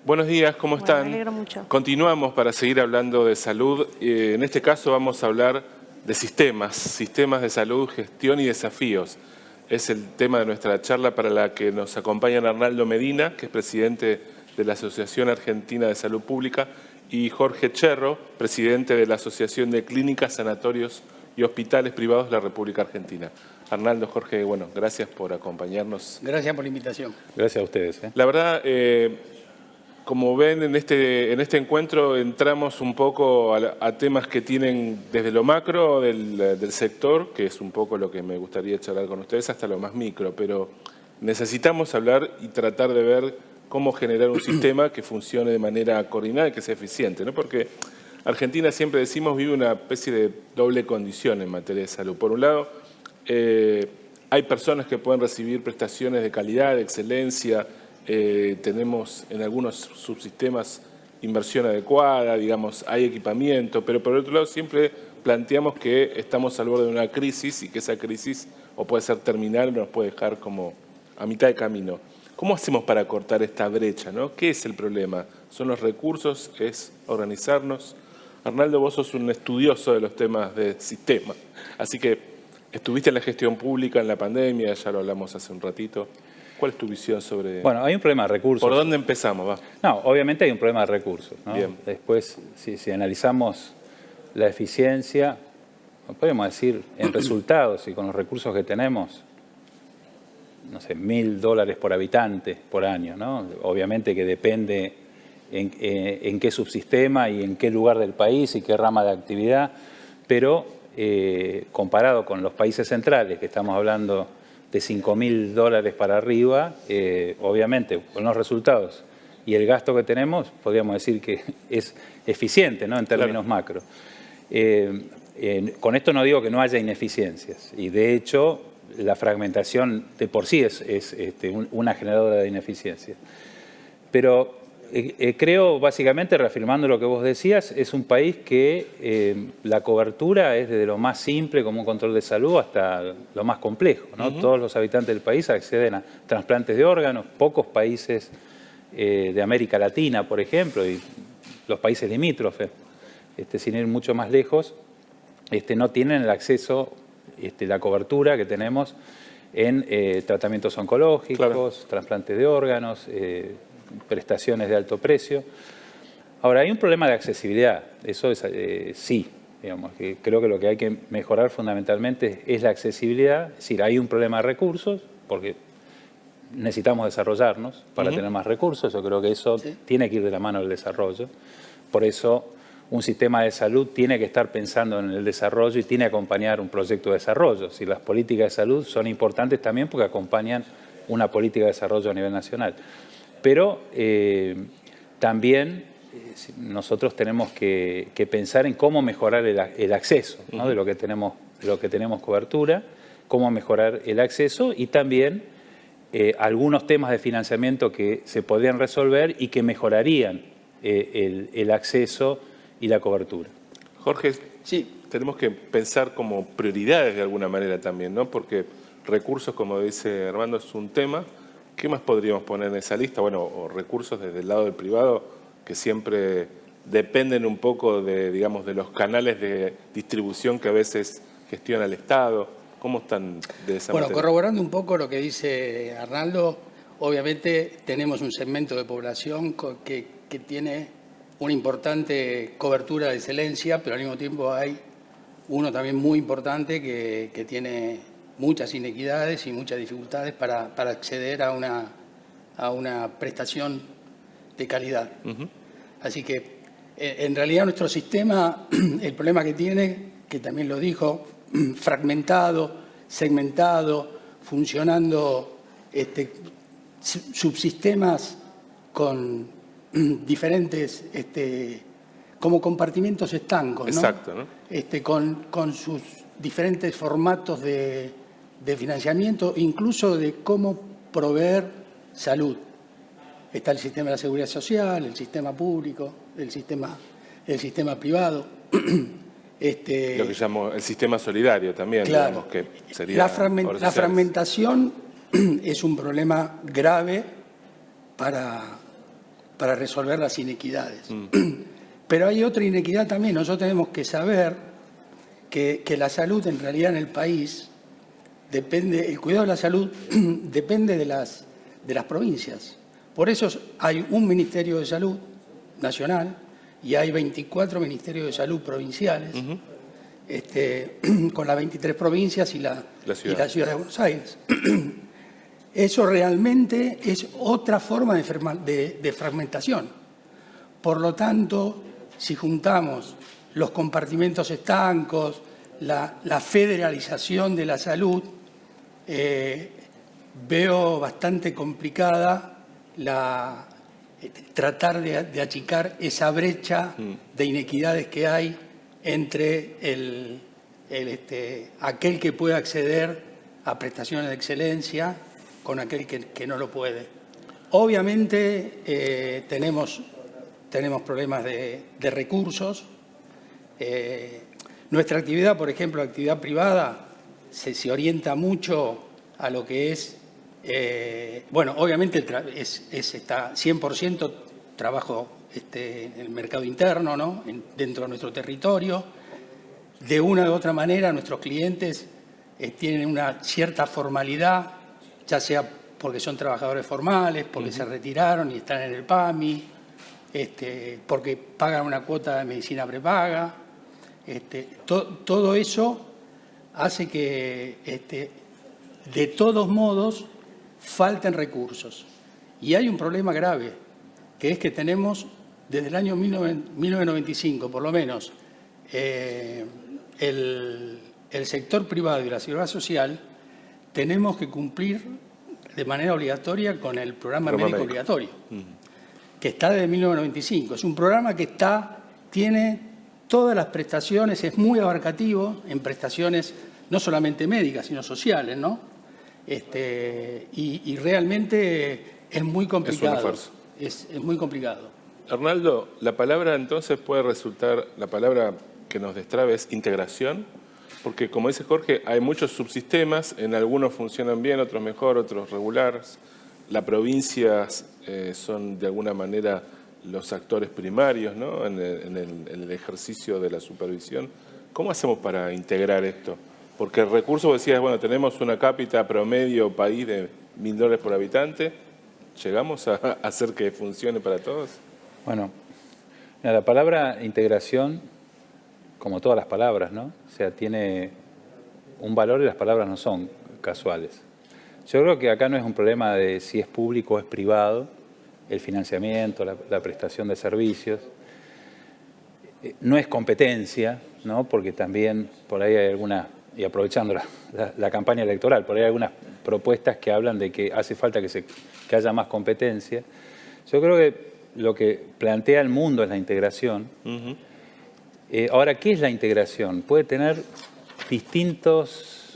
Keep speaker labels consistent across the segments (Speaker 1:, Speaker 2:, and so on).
Speaker 1: Buenos días, ¿cómo están?
Speaker 2: Me alegro mucho.
Speaker 1: Continuamos para seguir hablando de salud. En este caso vamos a hablar de sistemas de salud, gestión y desafíos. Es el tema de nuestra charla para la que nos acompañan Arnaldo Medina, que es presidente de la Asociación Argentina de Salud Pública, y Jorge Cherro, presidente de la Asociación de Clínicas, Sanatorios y Hospitales Privados de la República Argentina. Arnaldo, Jorge, bueno, gracias por acompañarnos.
Speaker 3: Gracias por la invitación.
Speaker 4: Gracias a ustedes.
Speaker 1: La verdad, como ven, en este encuentro entramos un poco a temas que tienen desde lo macro del sector, que es un poco lo que me gustaría charlar con ustedes, hasta lo más micro, pero necesitamos hablar y tratar de ver cómo generar un sistema que funcione de manera coordinada y que sea eficiente, ¿no? Porque Argentina, siempre decimos, vive una especie de doble condición en materia de salud. Por un lado, hay personas que pueden recibir prestaciones de calidad, de excelencia. Tenemos en algunos subsistemas inversión adecuada, digamos, hay equipamiento, pero por otro lado siempre planteamos que estamos al borde de una crisis y que esa crisis o puede ser terminal o nos puede dejar como a mitad de camino. ¿Cómo hacemos para cortar esta brecha, ¿no? ¿Qué es el problema? ¿Son los recursos? ¿Es organizarnos? Arnaldo, vos sos un estudioso de los temas de sistema, así que estuviste en la gestión pública en la pandemia, ya lo hablamos hace un ratito. ¿Cuál es tu visión sobre...?
Speaker 4: Bueno, hay un problema de recursos.
Speaker 1: ¿Por dónde empezamos? Va.
Speaker 4: No, obviamente hay un problema de recursos, ¿no?
Speaker 1: Bien.
Speaker 4: Después, si analizamos la eficiencia, podemos decir en resultados y con los recursos que tenemos, no sé, $1.000 por habitante por año, ¿no? Obviamente que depende en qué subsistema y en qué lugar del país y qué rama de actividad, pero comparado con los países centrales, que estamos hablando de $5.000 para arriba, obviamente con los resultados y el gasto que tenemos, podríamos decir que es eficiente, ¿no? En términos macro. Con esto no digo que no haya ineficiencias, y de hecho la fragmentación de por sí es una generadora de ineficiencia. Pero creo, básicamente, reafirmando lo que vos decías, es un país que la cobertura es desde lo más simple, como un control de salud, hasta lo más complejo, ¿no? Todos los habitantes del país acceden a trasplantes de órganos. Pocos países de América Latina, por ejemplo, y los países limítrofes, sin ir mucho más lejos, no tienen el acceso, la cobertura que tenemos en tratamientos oncológicos, claro, trasplantes de órganos, prestaciones de alto precio. Ahora, hay un problema de accesibilidad, eso es sí, digamos, que creo que lo que hay que mejorar fundamentalmente es la accesibilidad. Es decir, hay un problema de recursos, porque necesitamos desarrollarnos para tener más recursos. Yo creo que eso tiene que ir de la mano del desarrollo. Por eso un sistema de salud tiene que estar pensando en el desarrollo y tiene que acompañar un proyecto de desarrollo. Si las políticas de salud son importantes también porque acompañan una política de desarrollo a nivel nacional. Pero también nosotros tenemos que pensar en cómo mejorar el acceso, ¿no? de lo que tenemos cobertura, cómo mejorar el acceso y también algunos temas de financiamiento que se podrían resolver y que mejorarían el acceso y la cobertura.
Speaker 1: Jorge, sí, tenemos que pensar como prioridades de alguna manera también, ¿no? Porque recursos, como dice Armando, es un tema. ¿Qué más podríamos poner en esa lista? Bueno, o recursos desde el lado del privado que siempre dependen un poco de, digamos, de los canales de distribución que a veces gestiona el Estado. ¿Cómo están de esa manera?
Speaker 3: Bueno, corroborando un poco lo que dice Arnaldo, obviamente tenemos un segmento de población que tiene una importante cobertura de excelencia, pero al mismo tiempo hay uno también muy importante que tiene muchas inequidades y muchas dificultades para acceder a una prestación de calidad. Así que, en realidad, nuestro sistema, el problema que tiene, que también lo dijo, fragmentado, segmentado, funcionando subsistemas con diferentes, como compartimentos estancos, ¿no?
Speaker 1: Exacto, ¿no?
Speaker 3: Con sus diferentes formatos de financiamiento, incluso de cómo proveer salud. Está el sistema de la seguridad social, el sistema público, el sistema privado.
Speaker 1: Lo que llamo el sistema solidario también,
Speaker 3: claro,
Speaker 1: digamos, que sería...
Speaker 3: La fragmentación es un problema grave para para resolver las inequidades. Pero hay otra inequidad también. Nosotros tenemos que saber que la salud en realidad en el país depende, el cuidado de la salud depende de las provincias. Por eso hay un Ministerio de Salud nacional y hay 24 Ministerios de Salud provinciales, con las 23 provincias y la ciudad de Buenos Aires. Eso realmente es otra forma de fragmentación. Por lo tanto, si juntamos los compartimentos estancos, la federalización de la salud, veo bastante complicada tratar de achicar esa brecha de inequidades que hay entre aquel que puede acceder a prestaciones de excelencia con aquel que no lo puede. Obviamente tenemos problemas de recursos. Nuestra actividad, por ejemplo, la actividad privada, se orienta mucho a lo que es, bueno, obviamente está 100% trabajo en el mercado interno, ¿no? Dentro de nuestro territorio. De una u otra manera, nuestros clientes tienen una cierta formalidad, ya sea porque son trabajadores formales, porque se retiraron y están en el PAMI, porque pagan una cuota de medicina prepaga. Todo eso hace que, de todos modos, falten recursos. Y hay un problema grave, que es que tenemos, desde el año 1995, por lo menos, el sector privado y la seguridad social, tenemos que cumplir de manera obligatoria con el programa médico obligatorio, que está desde 1995. Es un programa que tiene todas las prestaciones, es muy abarcativo en prestaciones no solamente médicas, sino sociales, ¿no? Y realmente es muy complicado. Es muy complicado.
Speaker 1: Arnaldo, la palabra entonces puede resultar, la palabra que nos destrabe es integración, porque como dice Jorge, hay muchos subsistemas, en algunos funcionan bien, otros mejor, otros regulares. Las provincias son de alguna manera los actores primarios, ¿no? en el ejercicio de la supervisión. ¿Cómo hacemos para integrar esto? Porque el recurso, vos decías, bueno, tenemos una cápita promedio país de $1000 por habitante. ¿Llegamos a hacer que funcione para todos?
Speaker 4: Bueno, la palabra integración, como todas las palabras, ¿no? O sea, tiene un valor y las palabras no son casuales. Yo creo que acá no es un problema de si es público o es privado, el financiamiento, la prestación de servicios. No es competencia, ¿no? Porque también por ahí hay algunas, y aprovechando la campaña electoral, por ahí hay algunas propuestas que hablan de que hace falta que haya más competencia. Yo creo que lo que plantea el mundo es la integración. Ahora, ¿qué es la integración? Puede tener distintos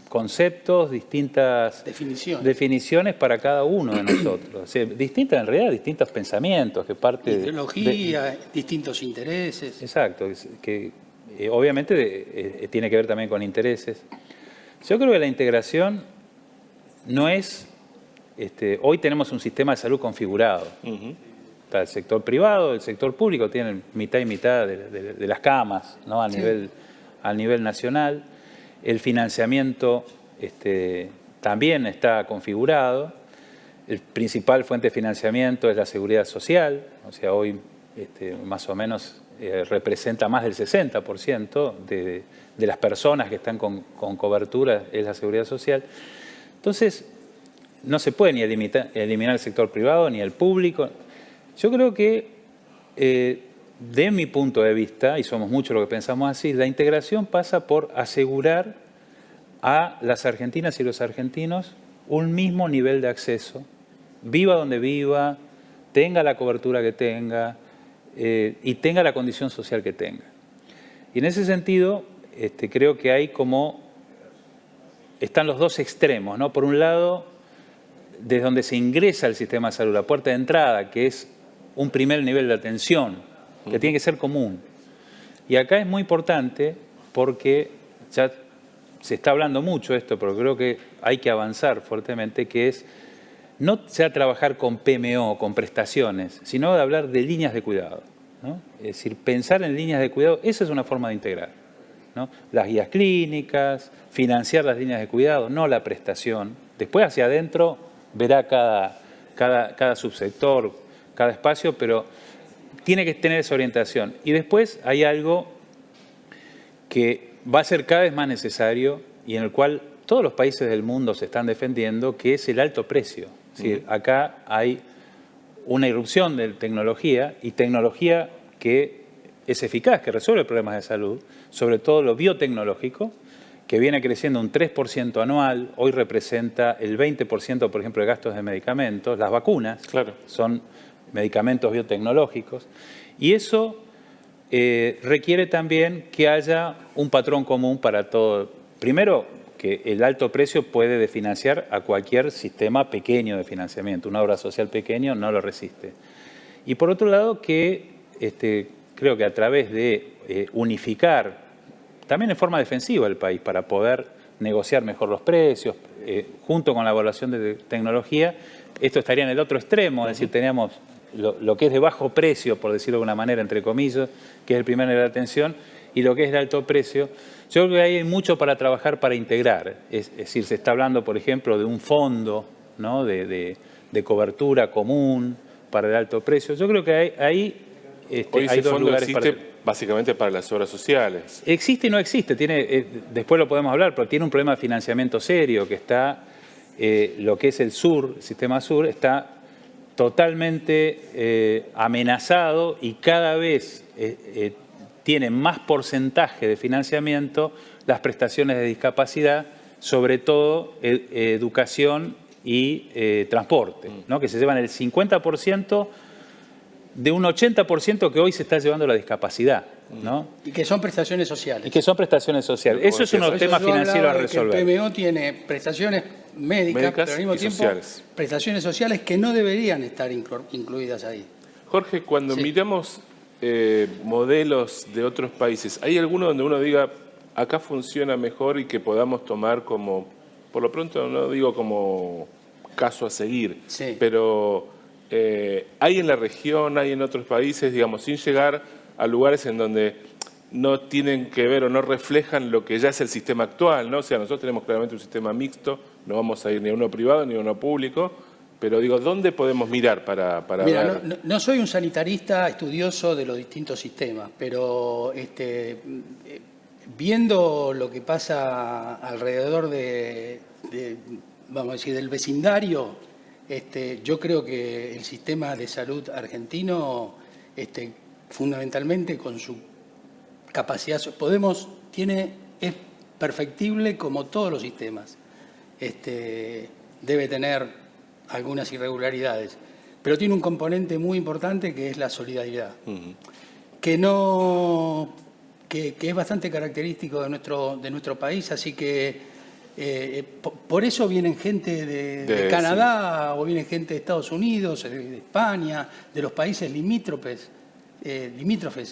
Speaker 4: conceptos, distintas definiciones para cada uno de nosotros. O sea, distintas, en realidad, distintos pensamientos que parte
Speaker 3: ideología, distintos intereses.
Speaker 4: Exacto, que obviamente tiene que ver también con intereses. Yo creo que la integración no es... hoy tenemos un sistema de salud configurado. Está el sector privado, el sector público, tienen mitad y mitad de las camas, ¿no? a nivel nacional. El financiamiento también está configurado. El principal fuente de financiamiento es la seguridad social. O sea, hoy más o menos representa más del 60% de las personas que están con cobertura es la seguridad social. Entonces, no se puede ni eliminar el sector privado ni el público. Yo creo que, de mi punto de vista, y somos muchos los que pensamos así, la integración pasa por asegurar a las argentinas y los argentinos un mismo nivel de acceso, viva donde viva, tenga la cobertura que tenga y tenga la condición social que tenga. Y en ese sentido, creo que hay están los dos extremos, ¿no? Por un lado, desde donde se ingresa al sistema de salud, la puerta de entrada, que es un primer nivel de atención, que tiene que ser común. Y acá es muy importante porque ya se está hablando mucho esto, pero creo que hay que avanzar fuertemente, que es no sea trabajar con PMO, con prestaciones, sino de hablar de líneas de cuidado, ¿no? Es decir, pensar en líneas de cuidado, esa es una forma de integrar, ¿no? Las guías clínicas, financiar las líneas de cuidado, no la prestación. Después hacia adentro verá cada subsector, cada espacio, pero tiene que tener esa orientación. Y después hay algo que va a ser cada vez más necesario y en el cual todos los países del mundo se están defendiendo, que es el alto precio. Es decir, acá hay una irrupción de tecnología y tecnología que es eficaz, que resuelve problemas de salud, sobre todo lo biotecnológico, que viene creciendo un 3% anual, hoy representa el 20%, por ejemplo, de gastos de medicamentos. Las vacunas son medicamentos biotecnológicos. Y eso requiere también que haya un patrón común para todo. Primero, que el alto precio puede desfinanciar a cualquier sistema pequeño de financiamiento. Una obra social pequeño no lo resiste. Y por otro lado, que creo que a través de unificar, también en forma defensiva el país, para poder negociar mejor los precios, junto con la evaluación de tecnología, esto estaría en el otro extremo, es decir, teníamos lo que es de bajo precio, por decirlo de alguna manera, entre comillas, que es el primer nivel de atención, y lo que es de alto precio. Yo creo que ahí hay mucho para trabajar, para integrar. Es decir, se está hablando, por ejemplo, de un fondo, ¿no?, de cobertura común para el alto precio. Yo creo que ahí
Speaker 1: hoy
Speaker 4: hay
Speaker 1: ese
Speaker 4: dos
Speaker 1: fondo
Speaker 4: lugares
Speaker 1: existe
Speaker 4: para...
Speaker 1: básicamente para las obras sociales.
Speaker 4: Existe y no existe. Después lo podemos hablar, pero tiene un problema de financiamiento serio que está, lo que es el sur, el sistema sur, está totalmente amenazado y cada vez tiene más porcentaje de financiamiento las prestaciones de discapacidad, sobre todo educación y transporte, ¿no?, que se llevan el 50% de un 80% que hoy se está llevando la discapacidad, ¿no?
Speaker 3: Y que son prestaciones sociales.
Speaker 4: Y que son prestaciones sociales. Eso es un tema financiero a resolver.
Speaker 3: El PMO tiene prestaciones médicas, pero al mismo tiempo
Speaker 1: sociales.
Speaker 3: Prestaciones sociales que no deberían estar incluidas ahí.
Speaker 1: Jorge, cuando miramos modelos de otros países, ¿hay alguno donde uno diga, acá funciona mejor y que podamos tomar como, por lo pronto no digo como caso a seguir, pero hay en la región, hay en otros países, digamos, sin llegar a lugares en donde no tienen que ver o no reflejan lo que ya es el sistema actual, ¿no? O sea, nosotros tenemos claramente un sistema mixto, no vamos a ir ni a uno privado ni a uno público, pero digo, ¿dónde podemos mirar para
Speaker 3: Mira,
Speaker 1: ver?
Speaker 3: no soy un sanitarista estudioso de los distintos sistemas, pero viendo lo que pasa alrededor vamos a decir, del vecindario, yo creo que el sistema de salud argentino, fundamentalmente con su capacidad, es perfectible como todos los sistemas. Debe tener algunas irregularidades, pero tiene un componente muy importante que es la solidaridad, que es bastante característico de nuestro país, así que por eso vienen gente de Canadá, o viene gente de Estados Unidos, de España, de los países limítrofes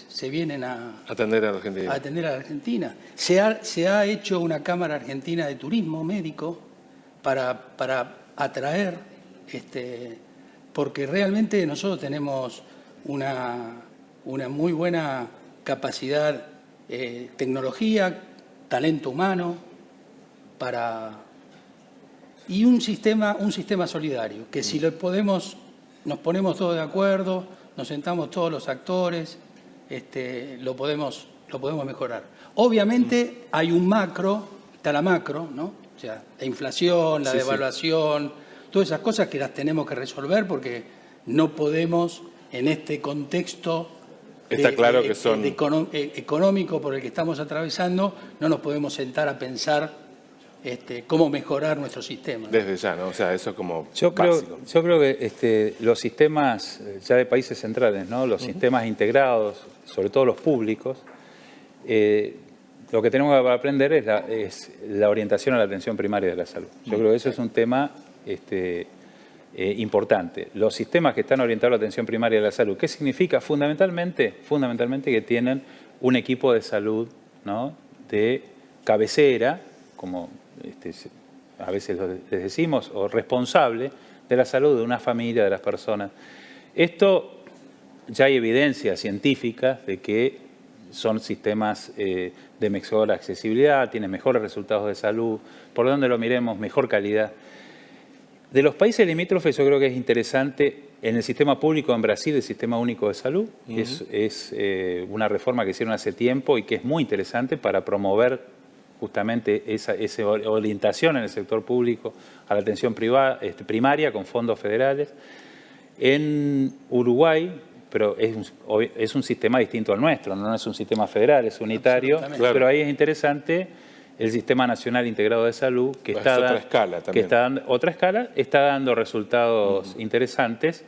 Speaker 3: se vienen a
Speaker 1: atender a Argentina.
Speaker 3: atender a la Argentina. Se ha hecho una Cámara Argentina de Turismo Médico para atraer, porque realmente nosotros tenemos una muy buena capacidad, tecnología, talento humano, y un sistema solidario, que si nos ponemos todos de acuerdo, nos sentamos todos los actores, lo podemos mejorar. Obviamente hay un macro, está la macro, ¿no? O sea, la inflación, la devaluación, todas esas cosas que las tenemos que resolver porque no podemos, en este contexto económico por el que estamos atravesando, no nos podemos sentar a pensar cómo mejorar nuestro sistema.
Speaker 1: Desde ya, ¿no? O sea, eso como
Speaker 4: Yo creo que los sistemas ya de países centrales, ¿no?, los sistemas integrados, sobre todo los públicos, lo que tenemos que aprender es la orientación a la atención primaria de la salud. Yo creo que eso es un tema importante. Los sistemas que están orientados a la atención primaria de la salud, ¿qué significa? Fundamentalmente que tienen un equipo de salud, ¿no?, de cabecera, como a veces les decimos, o responsable de la salud de una familia, de las personas. Esto ya hay evidencia científica de que son sistemas de mejor accesibilidad, tienen mejores resultados de salud, por donde lo miremos, mejor calidad. De los países limítrofes yo creo que es interesante, en el sistema público en Brasil, el Sistema Único de Salud, es una reforma que hicieron hace tiempo y que es muy interesante para promover justamente esa orientación en el sector público a la atención primaria con fondos federales. En Uruguay, pero es un sistema distinto al nuestro, no es un sistema federal, es unitario, pero ahí es interesante el Sistema Nacional Integrado de Salud, que está dando resultados interesantes.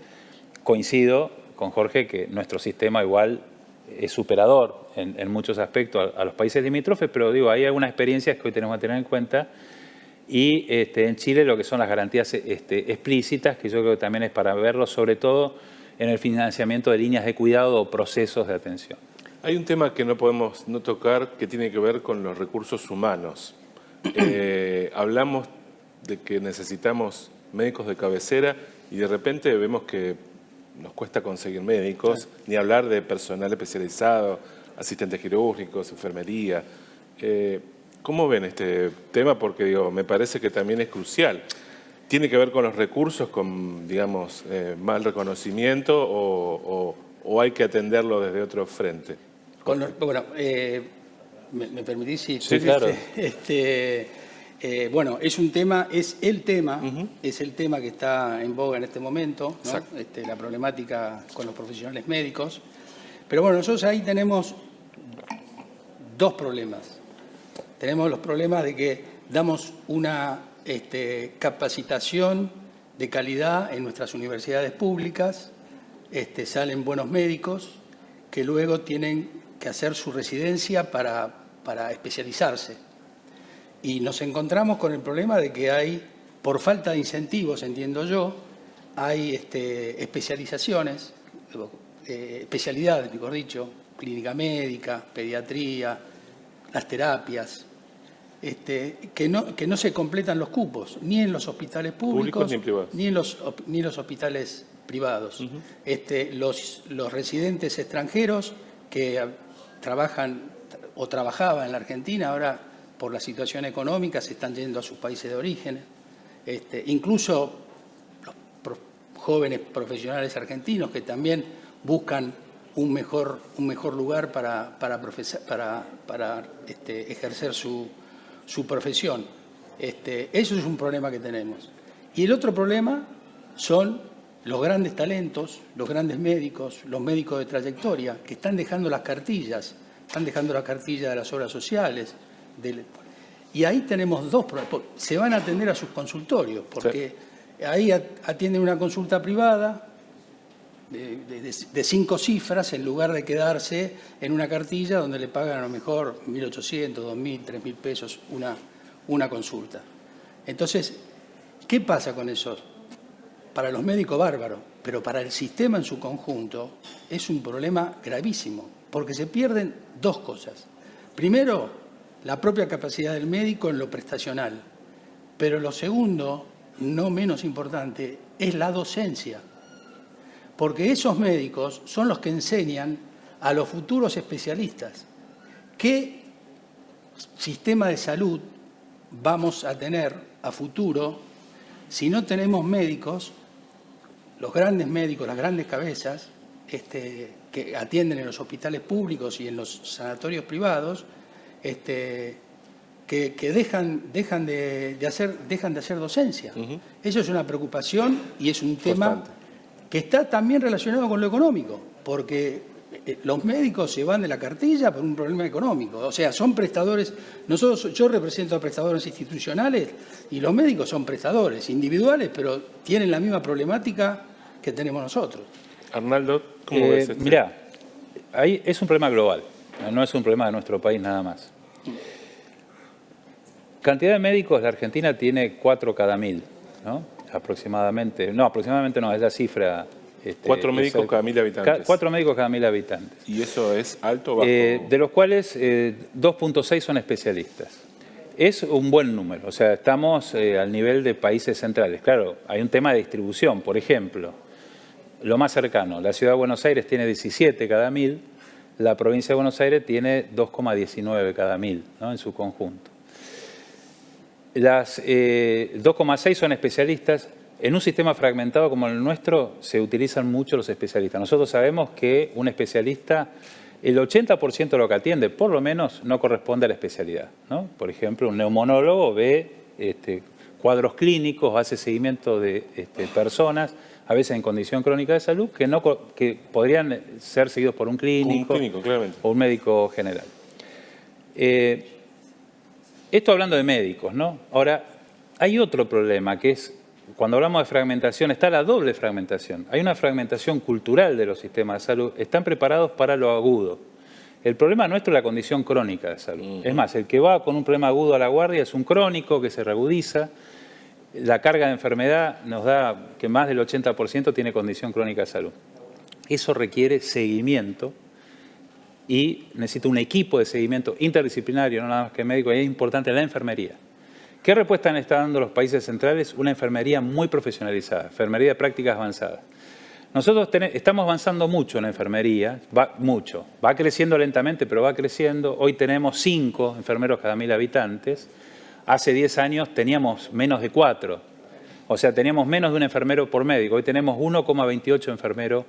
Speaker 4: Coincido con Jorge que nuestro sistema igual es superador en muchos aspectos a los países limítrofes, pero digo, hay algunas experiencias que hoy tenemos que tener en cuenta. Y en Chile lo que son las garantías explícitas, que yo creo que también es para verlo, sobre todo en el financiamiento de líneas de cuidado o procesos de atención.
Speaker 1: Hay un tema que no podemos no tocar que tiene que ver con los recursos humanos. Hablamos de que necesitamos médicos de cabecera y de repente vemos que nos cuesta conseguir médicos, ni hablar de personal especializado, asistentes quirúrgicos, enfermería. ¿Cómo ven este tema? Porque digo, me parece que también es crucial. ¿Tiene que ver con los recursos, con, digamos, mal reconocimiento o hay que atenderlo desde otro frente?
Speaker 3: Bueno, ¿me permitís? Sí,
Speaker 4: claro.
Speaker 3: Bueno, es el tema que está en boga en este momento, ¿no? La problemática con los profesionales médicos. Pero bueno, nosotros ahí tenemos dos problemas. Tenemos los problemas de que damos una capacitación de calidad en nuestras universidades públicas, salen buenos médicos que luego tienen que hacer su residencia para especializarse. Y nos encontramos con el problema de que hay, por falta de incentivos, entiendo yo, hay especializaciones, especialidades, mejor dicho, clínica médica, pediatría, las terapias, que no se completan los cupos, ni en los hospitales públicos ni en los hospitales privados. Los residentes extranjeros que trabajan o trabajaban en la Argentina, ahora por la situación económica se están yendo a sus países de origen. Incluso los jóvenes profesionales argentinos que también buscan un mejor lugar para ejercer su profesión. Eso es un problema que tenemos. Y el otro problema son los grandes talentos, los grandes médicos, los médicos de trayectoria, que están dejando las cartillas, de las obras sociales. Y ahí tenemos dos problemas. Se van a atender a sus consultorios, porque ahí atienden una consulta privada de 5 cifras en lugar de quedarse en una cartilla donde le pagan a lo mejor 1.800, 2.000, 3.000 pesos una consulta. Entonces, ¿qué pasa con eso? Para los médicos bárbaro, pero para el sistema en su conjunto es un problema gravísimo, porque se pierden dos cosas. Primero, la propia capacidad del médico en lo prestacional, pero lo segundo, no menos importante, es la docencia. Porque esos médicos son los que enseñan a los futuros especialistas qué sistema de salud vamos a tener a futuro si no tenemos médicos, los grandes médicos, las grandes cabezas, que atienden en los hospitales públicos y en los sanatorios privados, que dejan de hacer docencia. Eso es una preocupación y es un tema que está también relacionado con lo económico, porque los médicos se van de la cartilla por un problema económico. O sea, son prestadores. Yo represento a prestadores institucionales y los médicos son prestadores individuales, pero tienen la misma problemática que tenemos nosotros.
Speaker 1: Arnaldo, ¿cómo ves esto?
Speaker 4: Mirá, ahí es un problema global, no es un problema de nuestro país nada más. Cantidad de médicos, la Argentina tiene 4 cada 1000, ¿no? Aproximadamente no, es la cifra.
Speaker 1: 4 médicos cada 1000 habitantes.
Speaker 4: 4 médicos cada 1000 habitantes.
Speaker 1: ¿Y eso es alto o bajo?
Speaker 4: De los cuales 2.6 son especialistas. Es un buen número, o sea, estamos al nivel de países centrales. Claro, hay un tema de distribución, por ejemplo, lo más cercano, la Ciudad de Buenos Aires tiene 17 cada 1000, la provincia de Buenos Aires tiene 2,19 cada 1000, ¿no?, en su conjunto. Las 2,6 son especialistas. En un sistema fragmentado como el nuestro se utilizan mucho los especialistas. Nosotros sabemos que un especialista, el 80% de lo que atiende, por lo menos, no corresponde a la especialidad, ¿no? Por ejemplo, un neumonólogo ve cuadros clínicos, hace seguimiento de
Speaker 1: personas,
Speaker 4: personas, a veces en condición crónica de salud, que podrían ser seguidos por un clínico
Speaker 1: claramente,
Speaker 4: o un médico general. Esto hablando de médicos, ¿no? Ahora, hay otro problema que es, cuando hablamos de fragmentación, está la doble fragmentación. Hay una fragmentación cultural de los sistemas de salud. Están preparados para lo agudo. El problema nuestro es la condición crónica de salud. Es más, el que va con un problema agudo a la guardia es un crónico que se reagudiza. La carga de enfermedad nos da que más del 80% tiene condición crónica de salud. Eso requiere seguimiento y necesita un equipo de seguimiento interdisciplinario, no nada más que médico, y es importante la enfermería. ¿Qué respuesta han estado dando los países centrales? Una enfermería muy profesionalizada, enfermería de prácticas avanzadas. Nosotros estamos avanzando mucho en la enfermería, va creciendo lentamente, pero va creciendo. Hoy tenemos 5 enfermeros cada 1000 habitantes. Hace 10 años teníamos menos de 4. O sea, teníamos menos de un enfermero por médico. Hoy tenemos 1,28 enfermeros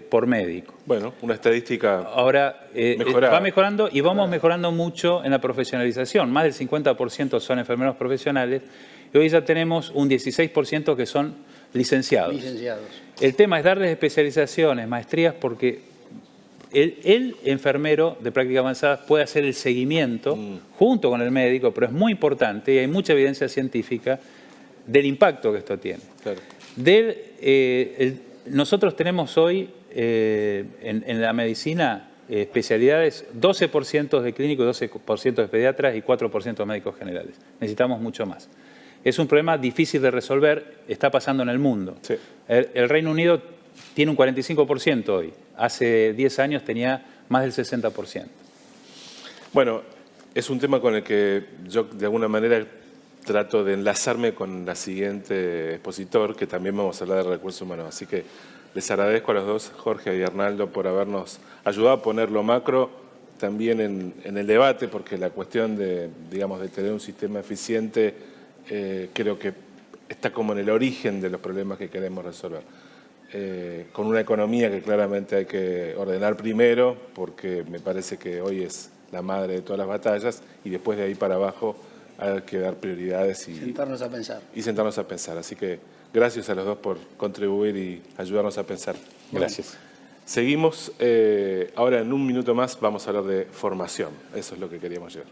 Speaker 4: por médico.
Speaker 1: Bueno, una estadística
Speaker 4: ahora
Speaker 1: mejorada.
Speaker 4: Va mejorando y vamos mejorando mucho en la profesionalización. Más del 50% son enfermeros profesionales y hoy ya tenemos un 16% que son licenciados. El tema es darles especializaciones, maestrías, porque el enfermero de práctica avanzada puede hacer el seguimiento junto con el médico, pero es muy importante y hay mucha evidencia científica del impacto que esto tiene.
Speaker 1: Claro.
Speaker 4: Nosotros tenemos hoy en la medicina especialidades 12% de clínicos, 12% de pediatras y 4% de médicos generales. Necesitamos mucho más. Es un problema difícil de resolver, está pasando en el mundo.
Speaker 1: Sí.
Speaker 4: El Reino Unido tiene un 45% hoy. Hace 10 años tenía más del 60%.
Speaker 1: Bueno, es un tema con el que yo de alguna manera trato de enlazarme con la siguiente expositor, que también vamos a hablar de recursos humanos. Así que les agradezco a los dos, Jorge y Arnaldo, por habernos ayudado a poner lo macro también en el debate, porque la cuestión de tener un sistema eficiente creo que está como en el origen de los problemas que queremos resolver. Con una economía que claramente hay que ordenar primero, porque me parece que hoy es la madre de todas las batallas, y después de ahí para abajo hay que dar prioridades y
Speaker 3: sentarnos a pensar.
Speaker 1: Así que gracias a los dos por contribuir y ayudarnos a pensar.
Speaker 4: Gracias.
Speaker 1: Seguimos, ahora en un minuto más vamos a hablar de formación. Eso es lo que queríamos llegar.